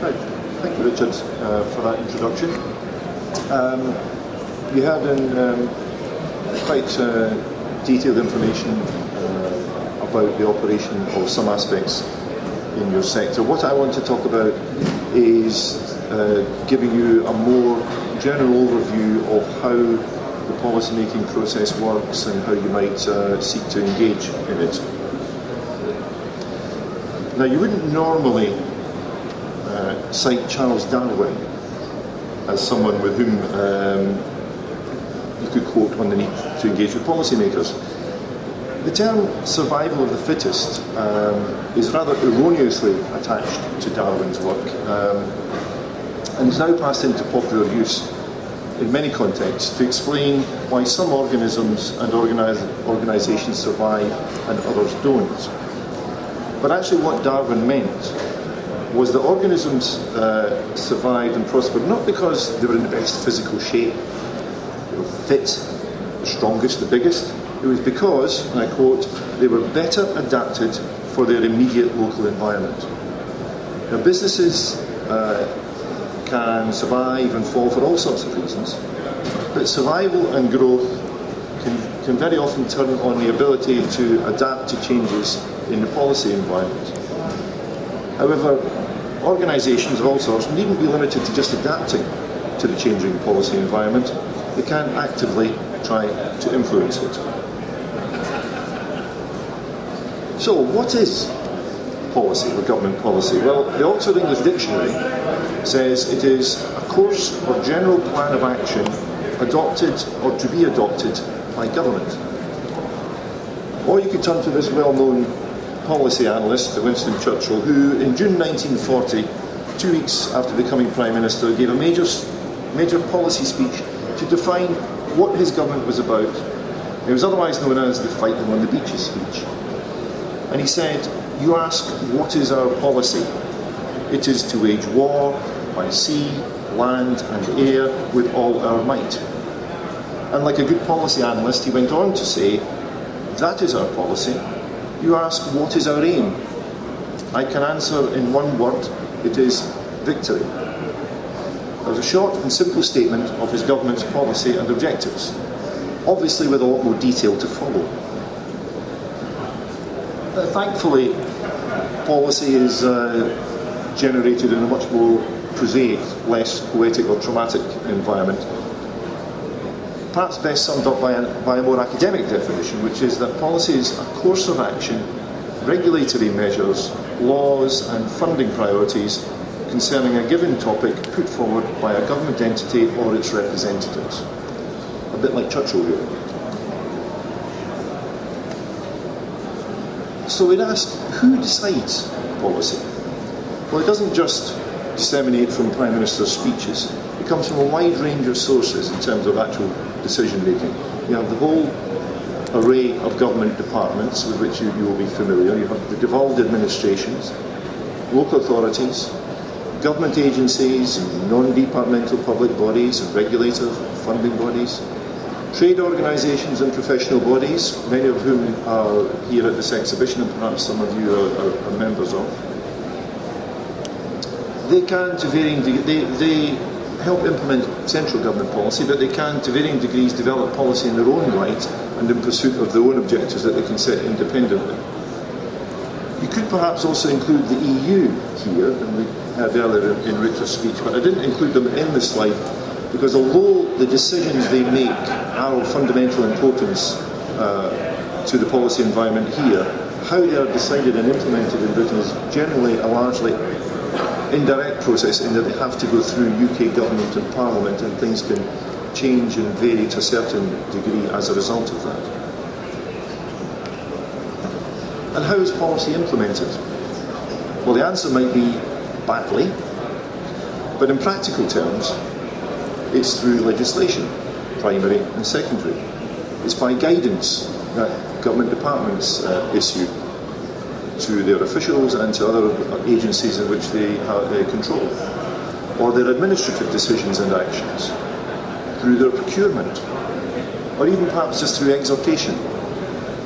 Right. Thank you, Richard, for that introduction. You had quite detailed information about the operation of some aspects in your sector. What I want to talk about is giving you a more general overview of how the policy-making process works and how you might seek to engage in it. Now, you wouldn't normally cite Charles Darwin as someone with whom you could quote on the need to engage with policymakers. The term survival of the fittest is rather erroneously attached to Darwin's work and is now passed into popular use in many contexts to explain why some organisms and organisations survive and others don't. But actually what Darwin meant was that organisms survived and prospered not because they were in the best physical shape, they were fit, the strongest, the biggest. It was because, and I quote, they were better adapted for their immediate local environment. Now, businesses can survive and fall for all sorts of reasons, but survival and growth can very often turn on the ability to adapt to changes in the policy environment. However, organisations of all sorts needn't be limited to just adapting to the changing policy environment. They can actively try to influence it. So, what is policy, or government policy? Well, the Oxford English Dictionary says it is a course or general plan of action adopted or to be adopted by government. Or you could turn to this well-known policy analyst, Winston Churchill, who in June 1940, 2 weeks after becoming Prime Minister, gave a major policy speech to define what his government was about. It was otherwise known as the Fight Them on the Beaches speech. And he said, "You ask, what is our policy? It is to wage war by sea, land and air with all our might." And like a good policy analyst, he went on to say, "That is our policy. You ask, what is our aim? I can answer in one word, it is victory." That was a short and simple statement of his government's policy and objectives, obviously with a lot more detail to follow. Thankfully, policy is generated in a much more prosaic, less poetic or dramatic environment. Perhaps best summed up by a more academic definition, which is that policy is a course of action, regulatory measures, laws and funding priorities concerning a given topic put forward by a government entity or its representatives. A bit like Churchill, really. So we'd ask, who decides policy? Well, it doesn't just disseminate from Prime Minister's speeches. It comes from a wide range of sources in terms of actual decision making. You have the whole array of government departments with which you will be familiar. You have the devolved administrations, local authorities, government agencies, non-departmental public bodies and regulator funding bodies, trade organisations and professional bodies, many of whom are here at this exhibition and perhaps some of you are members of. They can, to varying degrees, they help implement central government policy, but they can, to varying degrees, develop policy in their own right and in pursuit of their own objectives that they can set independently. You could perhaps also include the EU here, and we had earlier in Richard's speech, but I didn't include them in the slide because although the decisions they make are of fundamental importance to the policy environment here, how they are decided and implemented in Britain is generally a largely indirect process in that they have to go through UK government and Parliament, and things can change and vary to a certain degree as a result of that. And how is policy implemented? Well, the answer might be badly, but in practical terms, it's through legislation, primary and secondary. It's by guidance that government departments issue to their officials and to other agencies in which they control, or their administrative decisions and actions, through their procurement, or even perhaps just through exhortation,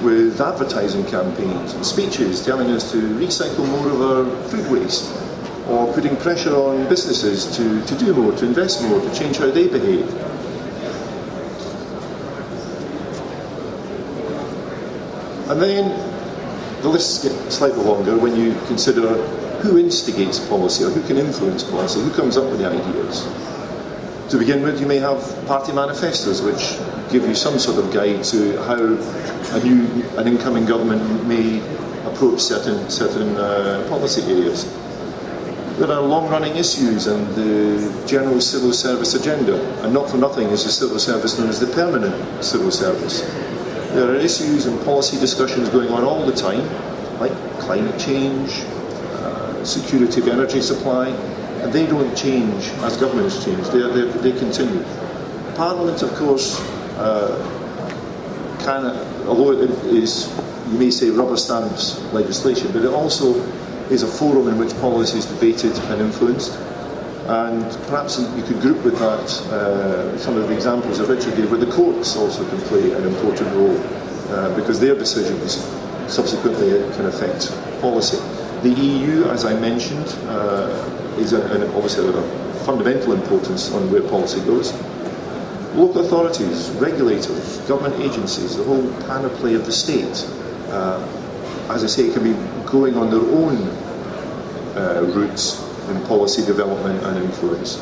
with advertising campaigns and speeches telling us to recycle more of our food waste, or putting pressure on businesses to do more, to invest more, to change how they behave. And then the lists get slightly longer when you consider who instigates policy or who can influence policy, who comes up with the ideas. To begin with, you may have party manifestos which give you some sort of guide to how an incoming government may approach certain policy areas. There are long-running issues and the general civil service agenda, and not for nothing is the civil service known as the permanent civil service. There are issues and policy discussions going on all the time, like climate change, security of energy supply, and they don't change as governments change, they continue. Parliament, of course, although it is, you may say, rubber stamps legislation, but it also is a forum in which policy is debated and influenced. And perhaps you could group with that some of the examples that Richard gave, where the courts also can play an important role because their decisions subsequently can affect policy. The EU, as I mentioned, is obviously of fundamental importance on where policy goes. Local authorities, regulators, government agencies, the whole panoply of the state, as I say, can be going on their own routes in policy development and influence.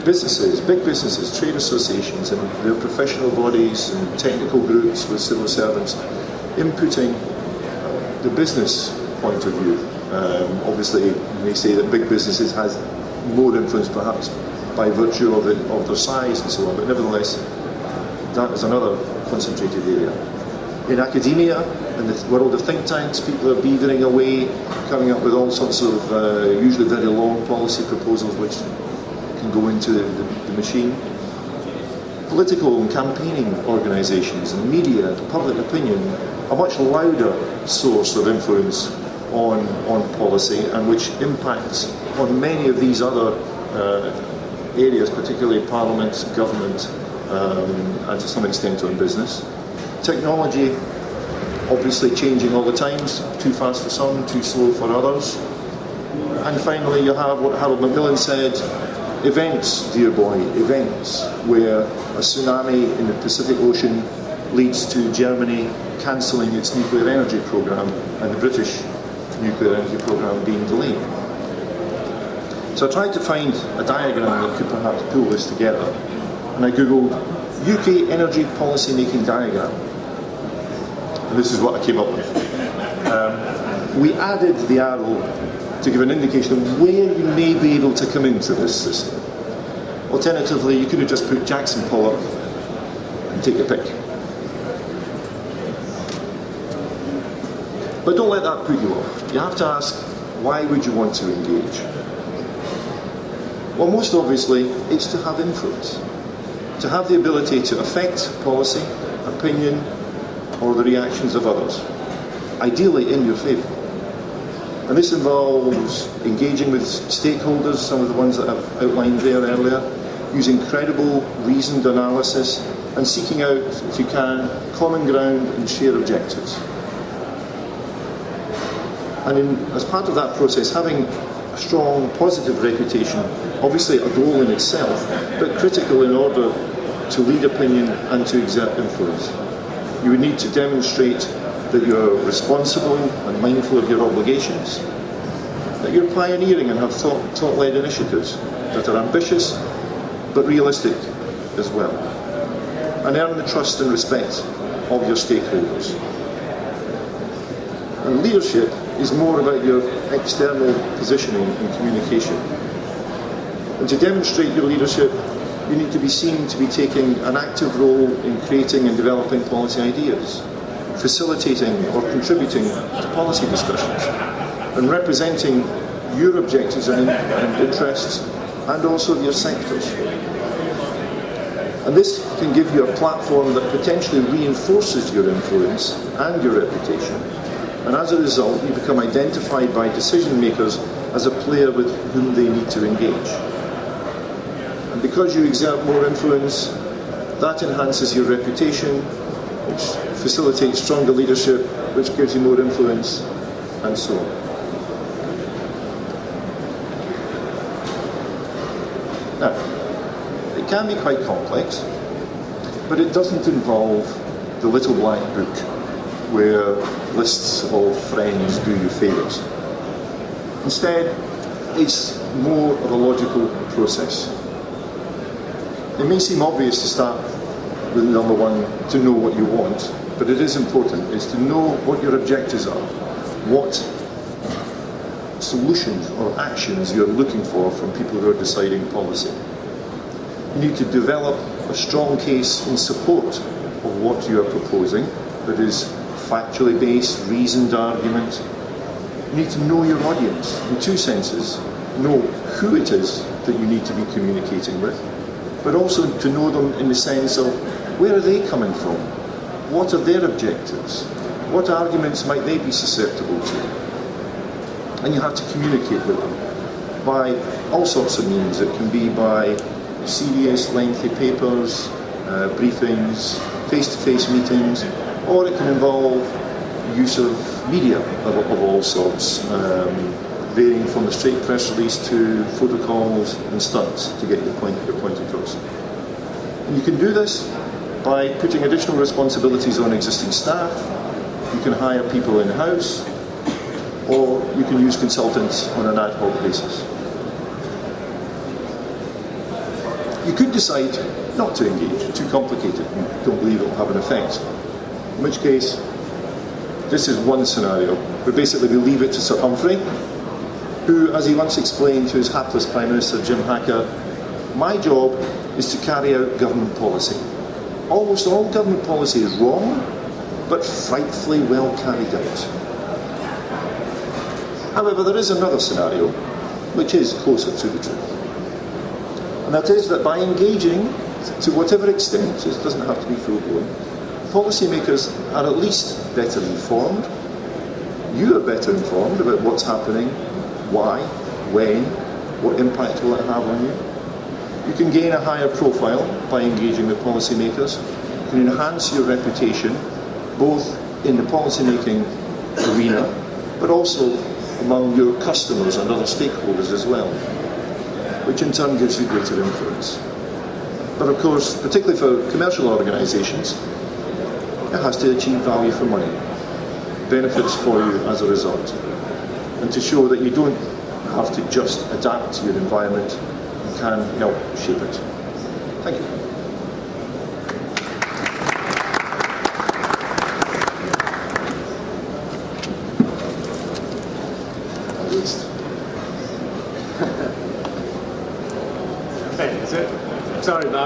Businesses, big businesses, trade associations and their professional bodies and technical groups with civil servants inputting the business point of view. Obviously, you may say that big businesses has more influence perhaps by virtue of their size and so on, but nevertheless, that is another concentrated area. In academia, in the world of think tanks, people are beavering away, coming up with all sorts of usually very long policy proposals which can go into the machine. Political and campaigning organisations and media and public opinion a much louder source of influence on policy, and which impacts on many of these other areas, particularly parliament, government, and to some extent on business. Technology, obviously changing all the times, too fast for some, too slow for others. And finally, you have what Harold Macmillan said, events, dear boy, events, where a tsunami in the Pacific Ocean leads to Germany cancelling its nuclear energy programme and the British nuclear energy programme being delayed. So I tried to find a diagram that could perhaps pull this together, and I googled UK energy policy making diagram. And this is what I came up with. We added the arrow to give an indication of where you may be able to come into this system. Alternatively, you could have just put Jackson Pollock and take your pick. But don't let that put you off. You have to ask, why would you want to engage? Well, most obviously, it's to have influence. To have the ability to affect policy, opinion, or the reactions of others, ideally in your favour. And this involves engaging with stakeholders, some of the ones that I've outlined there earlier, using credible, reasoned analysis, and seeking out, if you can, common ground and shared objectives. And as part of that process, having a strong, positive reputation, obviously a goal in itself, but critical in order to lead opinion and to exert influence. You would need to demonstrate that you're responsible and mindful of your obligations, that you're pioneering and have thought-led initiatives that are ambitious but realistic as well, and earn the trust and respect of your stakeholders. And leadership is more about your external positioning and communication. And to demonstrate your leadership, you need to be seen to be taking an active role in creating and developing policy ideas, facilitating or contributing to policy discussions, and representing your objectives and interests, and also your sectors. And this can give you a platform that potentially reinforces your influence and your reputation, and as a result, you become identified by decision makers as a player with whom they need to engage. And because you exert more influence, that enhances your reputation, which facilitates stronger leadership, which gives you more influence, and so on. Now, it can be quite complex, but it doesn't involve the little black book where lists of friends do you favours. Instead, it's more of a logical process. It may seem obvious to start with number one, to know what you want, but it is important, is to know what your objectives are, what solutions or actions you're looking for from people who are deciding policy. You need to develop a strong case in support of what you are proposing that is factually based, reasoned argument. You need to know your audience in two senses. Know who it is that you need to be communicating with, but also to know them in the sense of where are they coming from? What are their objectives? What arguments might they be susceptible to? And you have to communicate with them by all sorts of means. It can be by serious, lengthy papers, briefings, face-to-face meetings, or it can involve use of media of all sorts, varying from the straight press release to photo calls and stunts to get your point across. And you can do this by putting additional responsibilities on existing staff. You can hire people in-house, or you can use consultants on an ad hoc basis. You could decide not to engage, too complicated, and don't believe it will have an effect. In which case, this is one scenario where basically we leave it to Sir Humphrey, who, as he once explained to his hapless Prime Minister Jim Hacker, my job is to carry out government policy. Almost all government policy is wrong, but frightfully well carried out. However, there is another scenario which is closer to the truth. And that is that by engaging, to whatever extent, it doesn't have to be full-blown, policymakers are at least better informed. You are better informed about what's happening, why, when, what impact will it have on you. You can gain a higher profile by engaging with policymakers. You can enhance your reputation, both in the policymaking arena, but also among your customers and other stakeholders as well, which in turn gives you greater influence. But of course, particularly for commercial organisations, it has to achieve value for money, benefits for you as a result, and to show that you don't have to just adapt to your environment, you can help shape it. Thank you. Hey, is it? Sorry, Matt.